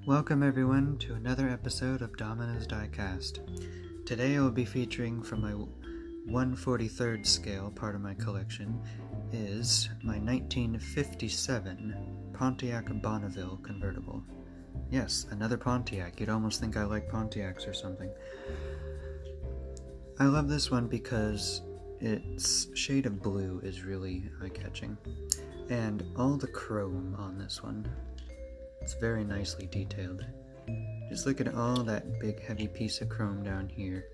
Welcome everyone to another episode of Domino's Diecast. Today I will be featuring from my 1/43rd scale part of my collection is my 1957 Pontiac Bonneville convertible. Yes, another Pontiac. You'd almost think I like Pontiacs or something. I love this one because its shade of blue is really eye-catching, and all the chrome on this one. It's very nicely detailed. Just look at all that big heavy piece of chrome down here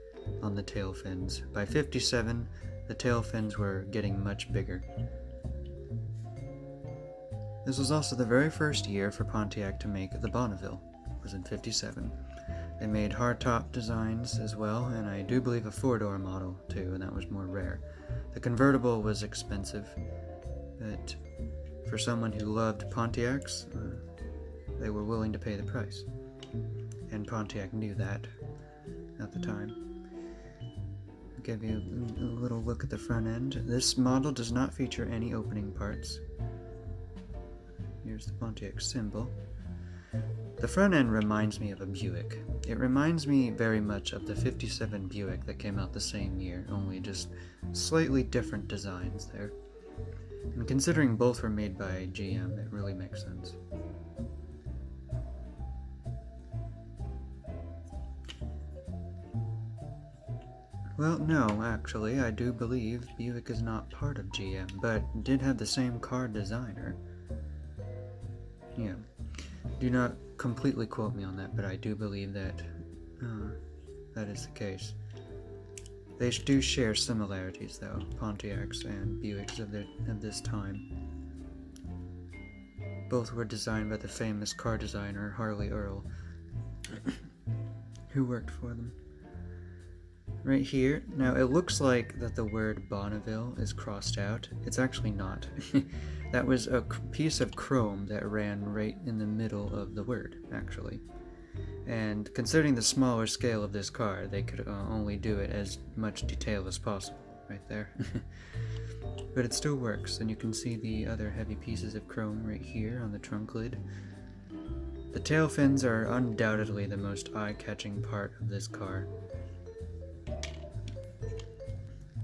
on the tail fins. By 57, the tail fins were getting much bigger. This was also the very first year for Pontiac to make the Bonneville. It was in 57. They made hardtop designs as well, and I do believe a 4-door model too, and that was more rare. The convertible was expensive, but for someone who loved Pontiacs, they were willing to pay the price. And Pontiac knew that at the time. I'll give you a little look at the front end. This model does not feature any opening parts. Here's the Pontiac symbol. The front end reminds me of a Buick. It reminds me very much of the 57 Buick that came out the same year, only just slightly different designs there. And considering both were made by GM, it really makes sense. Well, no, actually, I do believe Buick is not part of GM, but did have the same car designer. Yeah. Do not completely quote me on that, but I do believe that that is the case. They do share similarities, though, Pontiacs and Buicks of this time. Both were designed by the famous car designer Harley Earl, who worked for them. Right here, now it looks like that the word Bonneville is crossed out. It's actually not. That was a piece of chrome that ran right in the middle of the word, actually. And considering the smaller scale of this car, they could only do it as much detail as possible, right there. But it still works, and you can see the other heavy pieces of chrome right here on the trunk lid. The tail fins are undoubtedly the most eye-catching part of this car,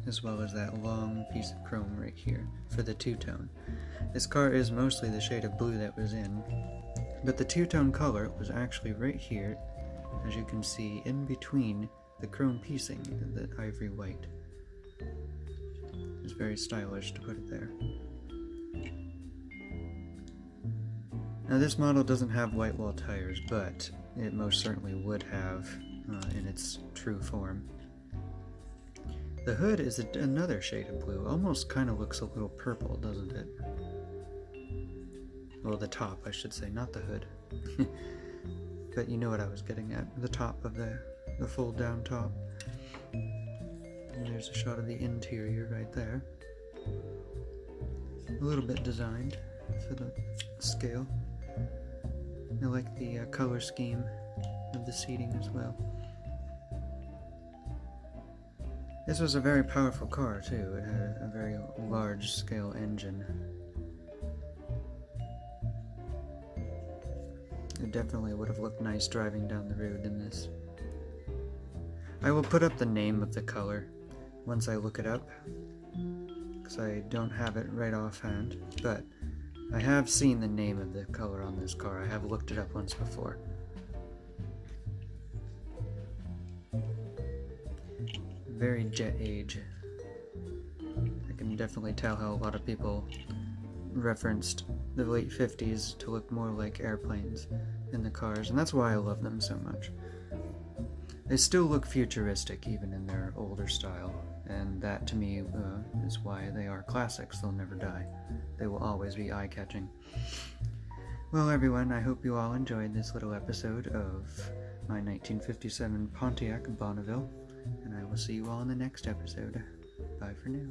as well as that long piece of chrome right here for the two-tone. This car is mostly the shade of blue that was in, but the two-tone color was actually right here, as you can see, in between the chrome piecing and the ivory white. It's very stylish to put it there. Now this model doesn't have white wall tires, but it most certainly would have in its true form. The hood is another shade of blue. Almost kind of looks a little purple, doesn't it? Well, the top, I should say, not the hood. But you know what I was getting at. The top of the fold-down top. And there's a shot of the interior right there. A little bit designed for the scale. I like the color scheme of the seating as well. This was a very powerful car, too. It had a very large-scale engine. It definitely would have looked nice driving down the road in this. I will put up the name of the color once I look it up, because I don't have it right offhand, but I have seen the name of the color on this car. I have looked it up once before. Very jet age. I can definitely tell how a lot of people referenced the late 50s to look more like airplanes in the cars, and that's why I love them so much. They still look futuristic even in their older style, and that to me is why they are classics. They'll never die. They will always be eye-catching. Well everyone, I hope you all enjoyed this little episode of my 1957 Pontiac Bonneville, and I will see you all in the next episode. Bye for now.